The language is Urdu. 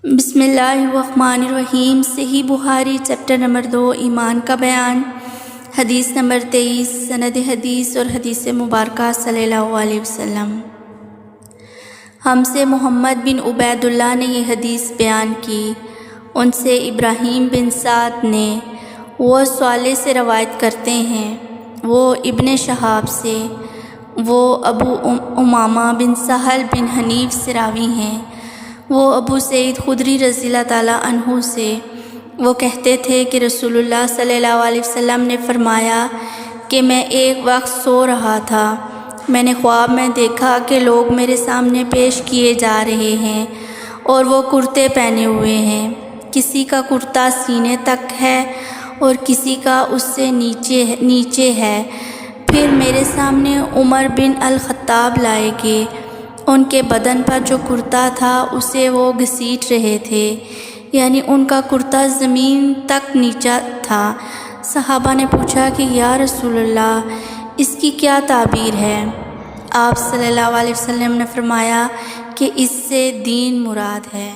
بسم اللہ الرحمن الرحیم۔ صحیح بخاری چیپٹر نمبر 2 ایمان کا بیان، حدیث نمبر 23، سند حدیث اور حدیث مبارکہ صلی اللہ علیہ وسلم۔ ہم سے محمد بن عبید اللہ نے یہ حدیث بیان کی، ان سے ابراہیم بن سعد نے، وہ صالح سے روایت کرتے ہیں، وہ ابن شہاب سے، وہ ابو امامہ بن سہل بن حنیف سے راوی ہیں، وہ ابو سعید خدری رضی اللہ تعالیٰ عنہ سے، وہ کہتے تھے کہ رسول اللہ صلی اللہ علیہ وسلم نے فرمایا کہ میں ایک وقت سو رہا تھا، میں نے خواب میں دیکھا کہ لوگ میرے سامنے پیش کیے جا رہے ہیں اور وہ کرتے پہنے ہوئے ہیں، کسی کا کرتا سینے تک ہے اور کسی کا اس سے نیچے ہے۔ پھر میرے سامنے عمر بن الخطاب لائے گئے، ان کے بدن پر جو کرتا تھا اسے وہ گھسیٹ رہے تھے، یعنی ان کا کرتا زمین تک نیچا تھا۔ صحابہ نے پوچھا کہ یا رسول اللہ، اس کی کیا تعبیر ہے؟ آپ صلی اللہ علیہ وسلم نے فرمایا کہ اس سے دین مراد ہے۔